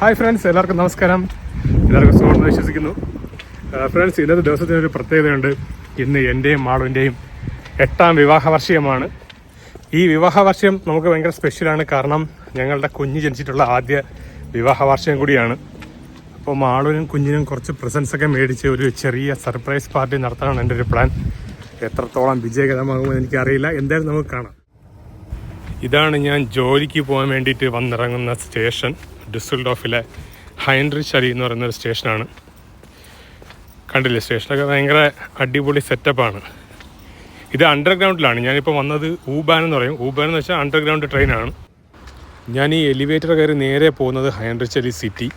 Hi friends, എല്ലാവർക്കും നമസ്കാരം. എല്ലാവർക്കും സുഖമെന്ന് വിശ്വസിക്കുന്നു. ഫ്രണ്ട്സ്, ഇന്നത്തെ ദിവസത്തിനൊരു പ്രത്യേകതയുണ്ട്. ഇന്ന് എൻ്റെയും മാളുവിൻ്റെയും 8ാം വിവാഹ വാർഷികമാണ്. ഈ വിവാഹ വാർഷികം നമുക്ക് ഭയങ്കര സ്പെഷ്യലാണ്. കാരണം ഞങ്ങളുടെ കുഞ്ഞ് ജനിച്ചിട്ടുള്ള ആദ്യ വിവാഹ വാർഷികം കൂടിയാണ്. അപ്പോൾ മാളുവിനും കുഞ്ഞിനും കുറച്ച് പ്രസൻസ് ഒക്കെ മേടിച്ച് ഒരു ചെറിയ സർപ്രൈസ് പാർട്ടി നടത്താനാണ് എൻ്റെ ഒരു പ്ലാൻ. എത്രത്തോളം വിജയകരമാകുമെന്ന് എനിക്കറിയില്ല. എന്തായാലും നമുക്ക് കാണാം. ഇതാണ് ഞാൻ ജോലിക്ക് പോകാൻ വേണ്ടിയിട്ട് വന്നിറങ്ങുന്ന സ്റ്റേഷൻ. ഡുസൽഡോഫിലെ ഹൈൻറിച്ച് അലി എന്ന് പറയുന്നൊരു സ്റ്റേഷനാണ്. കണ്ടില്ലേ, സ്റ്റേഷനൊക്കെ ഭയങ്കര അടിപൊളി സെറ്റപ്പാണ്. ഇത് അണ്ടർഗ്രൗണ്ടിലാണ്. ഞാനിപ്പോൾ വന്നത് ഊബാൻ എന്ന് പറയും. ഊബാൻ എന്ന് വെച്ചാൽ അണ്ടർഗ്രൗണ്ട് ട്രെയിനാണ്. ഞാൻ ഈ എലിവേറ്റർ കയറി നേരെ പോകുന്നത് ഹൈൻറിച്ച് അലി സിറ്റി.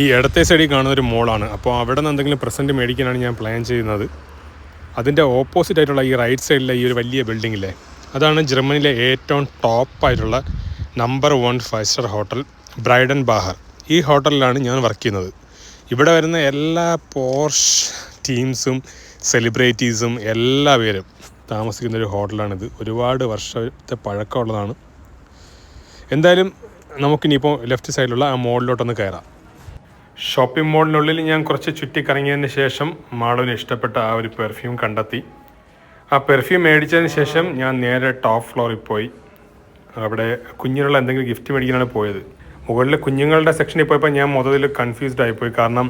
ഈ ഇടത്തെ സൈഡിൽ കാണുന്നൊരു മോളാണ്. അപ്പോൾ അവിടെ നിന്ന് എന്തെങ്കിലും പ്രസൻറ്റ് മേടിക്കാനാണ് ഞാൻ പ്ലാൻ ചെയ്യുന്നത്. അതിൻ്റെ ഓപ്പോസിറ്റ് ആയിട്ടുള്ള ഈ റൈറ്റ് സൈഡിലെ ഈ ഒരു വലിയ ബിൽഡിങ്ങില്ലേ, അതാണ് ജർമ്മനിയിലെ ഏറ്റവും ടോപ്പായിട്ടുള്ള നമ്പർ 1 5 സ്റ്റാർ ഹോട്ടൽ ബ്രൈഡൻ ബാഹർ. ഈ ഹോട്ടലിലാണ് ഞാൻ വർക്ക് ചെയ്യുന്നത്. ഇവിടെ വരുന്ന എല്ലാ പോർഷ് ടീംസും സെലിബ്രിറ്റീസും എല്ലാവരും താമസിക്കുന്നൊരു ഹോട്ടലാണിത്. ഒരുപാട് വർഷത്തെ പഴക്കമുള്ളതാണ്. എന്തായാലും നമുക്കിനിയിപ്പോൾ ലെഫ്റ്റ് സൈഡിലുള്ള ആ മോളിലോട്ടൊന്ന് കയറാം. ഷോപ്പിംഗ് മോളിനുള്ളിൽ ഞാൻ കുറച്ച് ചുറ്റിക്കറങ്ങിയതിന് ശേഷം മാളുവിന് ഇഷ്ടപ്പെട്ട ആ ഒരു പെർഫ്യൂം കണ്ടെത്തി. ആ പെർഫ്യൂം മേടിച്ചതിന് ശേഷം ഞാൻ നേരെ ടോപ്പ് ഫ്ലോറിൽ പോയി. അവിടെ കുഞ്ഞിനുള്ള എന്തെങ്കിലും ഗിഫ്റ്റ് മേടിക്കാനാണ് പോയത്. മുകളിൽ കുഞ്ഞുങ്ങളുടെ സെക്ഷനിൽ പോയപ്പോൾ ഞാൻ മൊത്തത്തിൽ കൺഫ്യൂസ്ഡ് ആയിപ്പോയി. കാരണം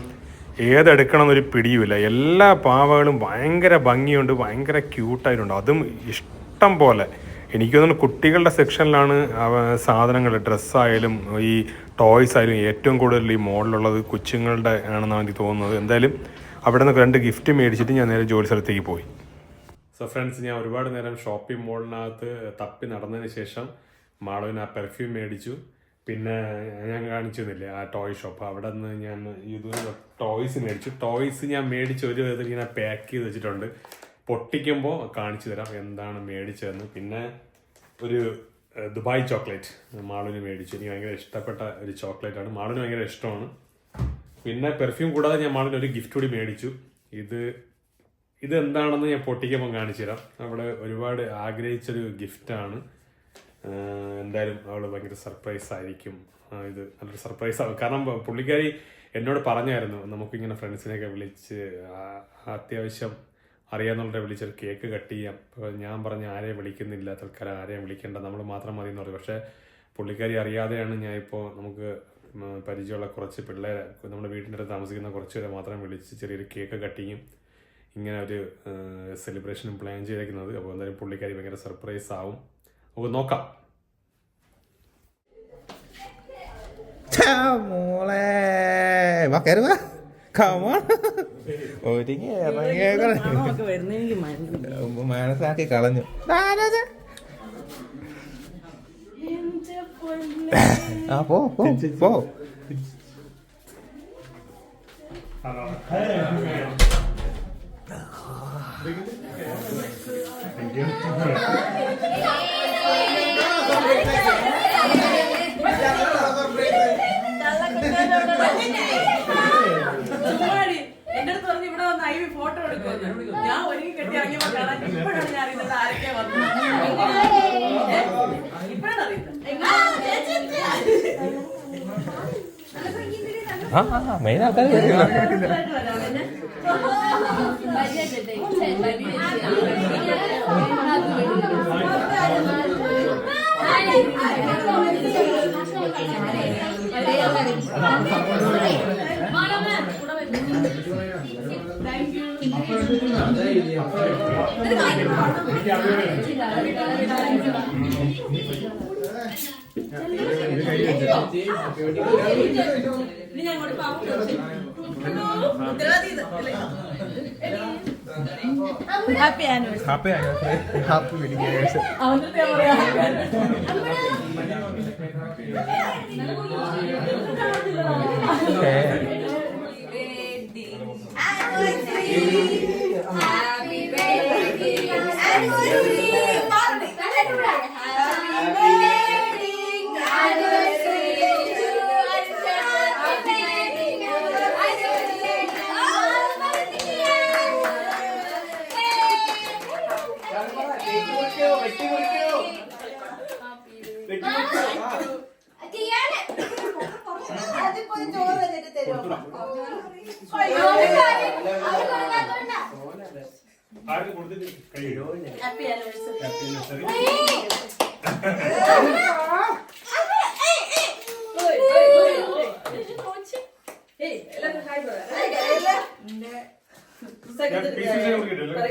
ഏതെടുക്കണമെന്നൊരു പിടിയുമില്ല. എല്ലാ പാവകളും ഭയങ്കര ഭംഗിയുണ്ട്, ഭയങ്കര ക്യൂട്ടായിട്ടുണ്ട്. അതും ഇഷ്ടം പോലെ. എനിക്ക് തോന്നുന്നു കുട്ടികളുടെ സെക്ഷനിലാണ് സാധനങ്ങൾ, ഡ്രസ്സായാലും ഈ ടോയ്സ് ആയാലും ഏറ്റവും കൂടുതൽ ഈ മോളിലുള്ളത് കൊച്ചുങ്ങളുടെ ആണെന്നാണ് എനിക്ക് തോന്നുന്നത്. എന്തായാലും അവിടെ നിന്ന് 2 ഗിഫ്റ്റ് മേടിച്ചിട്ട് ഞാൻ നേരെ ജോലി സ്ഥലത്തേക്ക് പോയി. സോ ഫ്രണ്ട്സ്, ഞാൻ ഒരുപാട് നേരം ഷോപ്പിംഗ് മോളിനകത്ത് തപ്പി നടന്നതിന് ശേഷം മാളുവിന് ആ പെർഫ്യൂം മേടിച്ചു. പിന്നെ ഞാൻ കാണിച്ചിരുന്നില്ലേ ആ ടോയ് ഷോപ്പ്, അവിടെ നിന്ന് ഞാൻ ഇതൊരു ടോയ്സ് മേടിച്ചു. ടോയ്സ് ഞാൻ മേടിച്ച് ഒരു വിധത്തിൽ ഇങ്ങനെ പാക്ക് ചെയ്ത് വെച്ചിട്ടുണ്ട്. പൊട്ടിക്കുമ്പോൾ കാണിച്ചു തരാം എന്താണ് മേടിച്ചതെന്ന്. പിന്നെ ഒരു ദുബായ് ചോക്ലേറ്റ് മാളുവിന് മേടിച്ചു. എനിക്ക് ഭയങ്കര ഇഷ്ടപ്പെട്ട ഒരു ചോക്ലേറ്റാണ്. മാളുവിന് ഭയങ്കര ഇഷ്ടമാണ്. പിന്നെ പെർഫ്യൂം കൂടാതെ ഞാൻ മാളുവിന് ഒരു ഗിഫ്റ്റ് കൂടി മേടിച്ചു. ഇത് എന്താണെന്ന് ഞാൻ പൊട്ടിക്കുമ്പോൾ കാണിച്ചു തരാം. അവിടെ ഒരുപാട് ആഗ്രഹിച്ചൊരു ഗിഫ്റ്റാണ്. എന്തായാലും അവൾ ഭയങ്കര സർപ്രൈസ് ആയിരിക്കും. ഇത് നല്ലൊരു സർപ്രൈസ് ആവും. കാരണം പുള്ളിക്കാരി എന്നോട് പറഞ്ഞായിരുന്നു നമുക്കിങ്ങനെ ഫ്രണ്ട്സിനെയൊക്കെ വിളിച്ച് അത്യാവശ്യം അറിയാവുന്നവരുടെ വിളിച്ചൊരു കേക്ക് കട്ട് ചെയ്യാം. അപ്പോൾ ഞാൻ പറഞ്ഞ് ആരെയും വിളിക്കുന്നില്ല, തൽക്കാലം ആരെയും വിളിക്കേണ്ട, നമ്മൾ മാത്രം മതി എന്ന് പറയും. പക്ഷേ പുള്ളിക്കാരി അറിയാതെയാണ് ഞാനിപ്പോൾ നമുക്ക് പരിചയമുള്ള കുറച്ച് പിള്ളേരെ, നമ്മുടെ വീട്ടിൻ്റെ അടുത്ത് താമസിക്കുന്ന കുറച്ച് പേരെ മാത്രം വിളിച്ച് ചെറിയൊരു കേക്ക് കട്ടിങ്ങും ഇങ്ങനെ ഒരു സെലിബ്രേഷനും പ്ലാൻ ചെയ്തേക്കുന്നത്. അപ്പോൾ എന്തായാലും പുള്ളിക്കാരി ഭയങ്കര സർപ്രൈസ് ആവും. നമുക്ക് നോക്കാം. മോളെ വാ കയറുക. മനസ്സിലാക്കി കളഞ്ഞു. ആ പോ പോ. എന്റെ അടുത്ത് പറഞ്ഞ് ഇവിടെ വന്ന് ഐവി ഫോട്ടോ എടുക്കുമെന്ന്. ഞാൻ ഒരുങ്ങി കെട്ടി ഇറങ്ങിയപ്പോ കാണാൻ ഇപ്പോഴാണ് ഞാൻ അറിയുന്നത് ആരൊക്കെ വന്നു. ഇപ്പോഴാണ് അറിയുന്നത്. മെയിൻ ആൾക്കാർ happy anniversary. Happy anniversary. Happy wedding anniversary. അവന്റെ പറയാ ആരും കൊടുത്തിട്ട് കഴിയോ ഹാപ്പി ആനിവേഴ്സറി.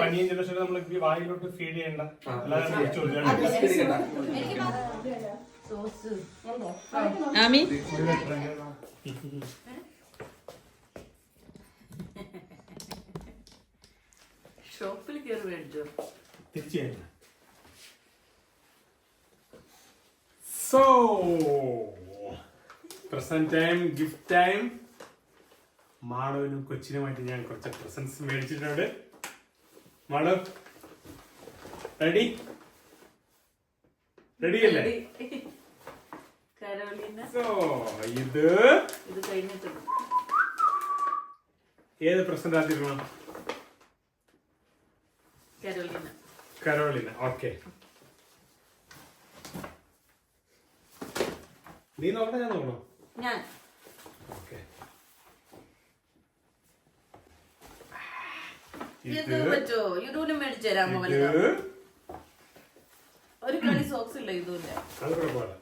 പനിയും ജലദോഷം നമ്മൾ വായിലോട്ട് ഫീഡ് ചെയ്യണ്ട, അല്ലാതെ വെച്ച് കൊടുക്കണം. ആമി ഷോപ്പിൽ കയറി മേടിച്ചോ? തീർച്ചയായും. So present time, gift time. മാളവിനും കൊച്ചിനുമായിട്ട് ഞാൻ കുറച്ച് പ്രസന്റ്സ് മേടിച്ചിട്ടുണ്ട്. മാളു റെഡി? റെഡി അല്ലേ? കരോലിന. സോ ഇത് കഴിഞ്ഞിട്ടുണ്ട്. ഏത് പ്രസന്റ് ആദ്യം? കരോലിന. കരോളിന. ഓക്കെ, നീ നോക്കണോ ഞാൻ നോക്കണോ? ഞാൻ ഓക്കെ. ഇത് പറ്റോ? യുഡൂന് മേടിച്ചു തരാമോ? ഒരു കളി സോക്സ് ഇല്ല ഇതുമില്ല. അത് കുഴപ്പമില്ല.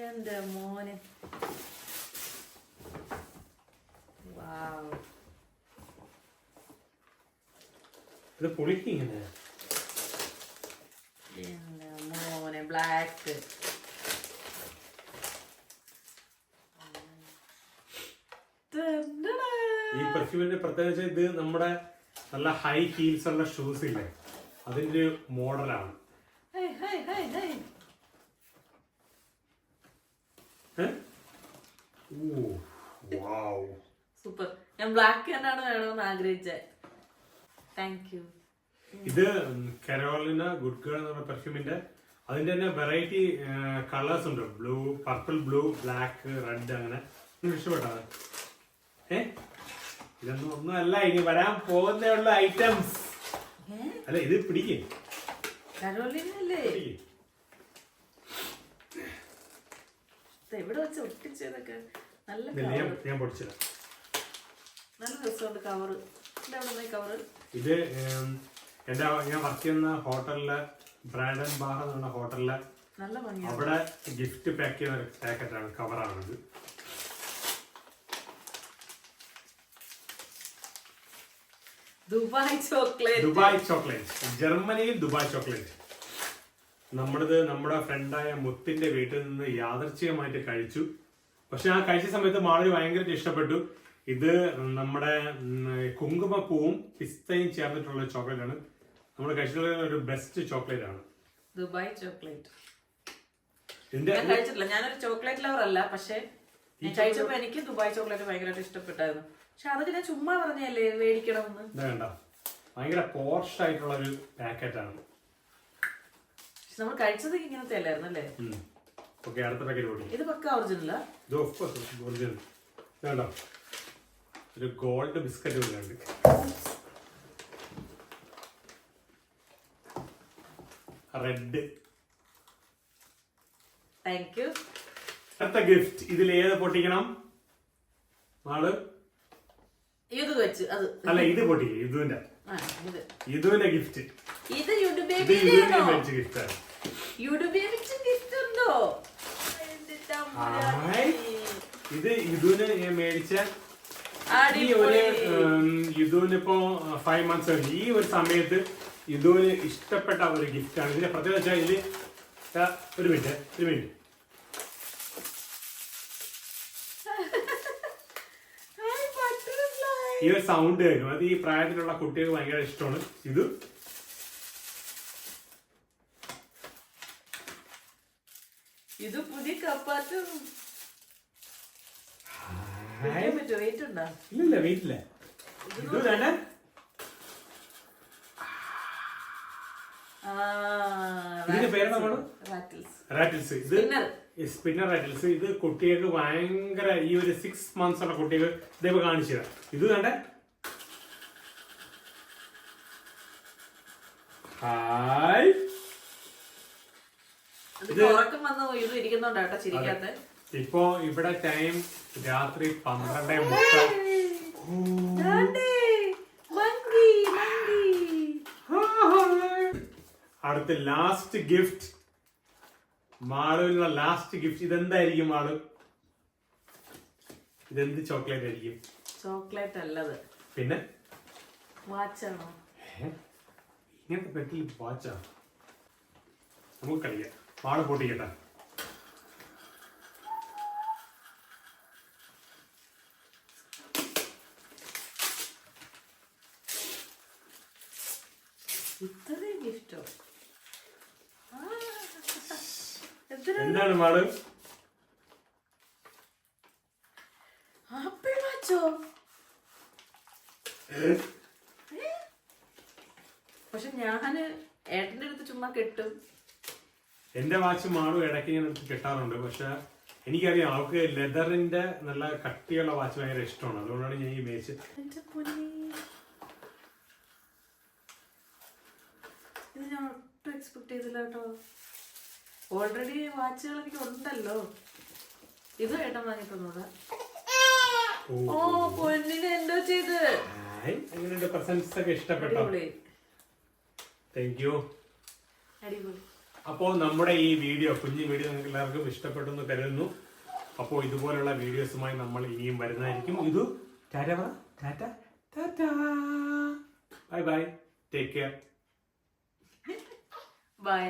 എന്റെ മോനെ, ഇത് പൊളിക്കിങ്ങനെ. എന്റെ മോനെ, ബ്ലാക്ക്. ഈ പെർഫ്യൂമിന്റെ പ്രത്യേകിച്ച് ഇത് നമ്മുടെ നല്ല ഹൈ ഹീൽസ് ഉള്ള ഷൂസ് ഇല്ലേ, അതിന്റെ ഒരു മോഡലാണ്. സൂപ്പർ. ഞാൻ ബ്ലാക്ക് തന്നെയാണ് വേണമെന്ന് ആഗ്രഹിച്ചത്. Thank you. ഇത് കരോളിന ഗുഡ് ഗേൾ എന്ന് പറഞ്ഞ പെർഫ്യൂമിന്റെ അതിന്റെ തന്നെ വെറൈറ്റി കളേഴ്സ് ഉണ്ട്. Blue, purple, blue, black, red, അങ്ങനെ. ഇഷ്ടപ്പെട്ടോ? ഇതൊന്നും ഒന്നുമല്ല, ഇനി വരാൻ പോകുന്ന ഐറ്റംസ് അല്ല. ഇത് പിടിക്കേ, കരോലിനല്ലേ? എവിടെ വെച്ച് ഒട്ടിച്ചതൊക്കെ നല്ല ഞാൻ പൊടിച്ചത്. നല്ല രസമുണ്ട് കവറ്. കവറ് ഇത് എന്റെ ഞാൻ വർക്ക് ചെയ്യുന്ന ഹോട്ടലിലെ ബ്രാൻഡൻ ബാർ എന്ന് പറഞ്ഞ ഹോട്ടലിലെ നല്ല ഭംഗിയാണ്. അവിടെ ഗിഫ്റ്റ് പാക്ക് ചെയ്യുന്ന പാക്കറ്റാണ്, കവറാണിത്. Dubai chocolate. ദുബായ് ചോക്ലേറ്റ്, ജർമ്മനിയിൽ ദുബായ് ചോക്ലേറ്റ്. നമ്മുടെ ഫ്രണ്ടായ മുത്തിന്റെ വീട്ടിൽ നിന്ന് യാദർച്ഛികമായിട്ട് കഴിച്ചു. പക്ഷെ ആ കഴിച്ച സമയത്ത് മാളി ഭയങ്കരമായിട്ട് ഇഷ്ടപ്പെട്ടു. ഇത് നമ്മുടെ കുങ്കുമപ്പൂവും പിസ്തയും ചേർന്നിട്ടുള്ള ചോക്ലേറ്റ് ആണ്. നമ്മൾ കഴിച്ചിട്ടുള്ള ഒരു ബെസ്റ്റ് ചോക്ലേറ്റ് ആണ് ദുബായ് ചോക്ലേറ്റ്. ഞാൻ കഴിച്ചിട്ടില്ല, ഞാനൊരു ചോക്ലേറ്റ് ലവർ അല്ല. പക്ഷെ കഴിച്ചപ്പോ എനിക്ക് ദുബായ് ചോക്ലേറ്റ് ഭയങ്കരമായിട്ട് ഇഷ്ടപ്പെട്ടായിരുന്നു. പക്ഷെ അതൊക്കെ ഞാൻ ചുമ്മാ പറഞ്ഞല്ലേ മേടിക്കണമെന്ന്. വേണ്ട, ഭയങ്കര പോർഷ് ആയിട്ടുള്ള ഒരു പാക്കറ്റ് ആണ്. നമ്മൾ കഴിച്ചത് ഇങ്ങനത്തെ അല്ലായിരുന്നു അല്ലേ? ഓക്കെ, അടുത്ത പാക്കറ്റ് കൂടി. ഇത് പക്ക ഒറിജിനലാ? ഇത് ഒറിജിനൽ. വേണ്ട, ഒരു ഗോൾഡ് ബിസ്ക്കറ്റ് ഉണ്ട്. റെഡ്. Thank you. അടുത്ത ഗിഫ്റ്റ്. ഇതിൽ ഏത് പൊട്ടിക്കണം? നാള് ഇത് വെച്ച് അത് അല്ല, ഇത് പൊട്ടിക്കും. ഇതുവിന്റെ ഗിഫ്റ്റ്. ഇത് യൂട്യൂബ് ഗിഫ്റ്റ് ആണ്. ഗിഫ്റ്റ് ഉണ്ടോ? ഇത് ഇതുവിന് ഞാൻ മേടിച്ച ഈ ഒരു ഇതുവിനിപ്പോ 5 months ഈ ഒരു സമയത്ത് ഇതുവിന് ഇഷ്ടപ്പെട്ട ഒരു ഗിഫ്റ്റ് ആണ്. ഇതിന്റെ പ്രത്യേകത വെച്ചാൽ ഇതില് ഒരു മിനിറ്റ് ഈ ഒരു സൗണ്ട് കേൾക്കും. അത് ഈ പ്രായത്തിലുള്ള കുട്ടികൾക്ക് ഭയങ്കര ഇഷ്ടമാണ്. ഇത് പുതിയ കപ്പാറ്റും വെയിറ്റ് ഉണ്ടോ? ഇല്ല, വെയിറ്റില്ല. ഇത് തന്നെ ഇതിന്റെ പേരെന്താണ്? റാറ്റിൽസ്. ഇത് സ്പിന്നർ റാറ്റിൽസ്. ഇത് കുട്ടികൾക്ക് ഭയങ്കര ഈ ഒരു 6 months ഉള്ള കുട്ടികൾ ഇതേപോലെ കാണിച്ചു തരാം. ഇത് വേണ്ടേ? ഹായ്, ഇത് ഉറക്കം വന്ന് ഇത് ഇരിക്കുന്നുണ്ടോ കേട്ടോ ചിരിക്കാത്ത. ഇപ്പൊ ഇവിടെ ടൈം രാത്രി 12:30. അടുത്ത ലാസ്റ്റ് ഗിഫ്റ്റ്, മാളുവിനുള്ള ലാസ്റ്റ് ഗിഫ്റ്റ്. ഇതെന്തായിരിക്കും മാളു? ഇതെന്ത് ചോക്ലേറ്റ് ആയിരിക്കും? ചോക്ലേറ്റ് അല്ലത്, പിന്നെ വാച്ചാണോ? ഇങ്ങനത്തെ പെട്ടിൽ വാച്ചാ? നമുക്ക് കളിക്കാം. മാള് പൊട്ടിക്കട്ടെ. ഇത്രയും ഗിഫ്റ്റോ? എന്താണ് മാള്? ആപ്പിൾ വാച്ചോ? പക്ഷെ ഞാന് ഏട്ടന്റെ അടുത്ത് ചുമ്മാ കെട്ടും. എന്റെ വാച്ച് മാളു ഇടയ്ക്ക് ഞാൻ എടുത്ത് കെട്ടാറുണ്ട്. പക്ഷെ എനിക്കറിയാം അവൾക്ക് ലെതറിന്റെ നല്ല കട്ടിയുള്ള വാച്ച് ഭയങ്കര ഇഷ്ടമാണ്. അതുകൊണ്ടാണ് ഞാൻ ഈ മേടിച്ചത്. എന്റെ പൊന്നേ, ഇത് ഞാൻ ഒട്ടും എക്സ്പെക്ട് ചെയ്തില്ല കേട്ടോ. ഓൾറെഡി വാച്ചുകൾ എനിക്ക് ഉണ്ടല്ലോ. ഇത് ഏട്ടൻ വാങ്ങി തന്നൂടാ. ഓ പൊന്നിന് എന്തോ ചെയ്ത്. എങ്ങനെയുണ്ട്? പ്രസൻസ് ഒക്കെ ഇഷ്ടപ്പെട്ടോ? Thank you. അടിപൊളി. അപ്പോൾ നമ്മുടെ ഈ വീഡിയോ, കുഞ്ഞു വീഡിയോ നിങ്ങൾക്ക് എല്ലാവർക്കും ഇഷ്ടപ്പെട്ടു എന്ന് കരുതുന്നു. അപ്പോൾ ഇതുപോലുള്ള വീഡിയോസുമായി നമ്മൾ ഇനിയും വരുന്നതായിരിക്കും. ഇത് ടാറ്റ പറ. Tata tata. Bye bye. Take care. By.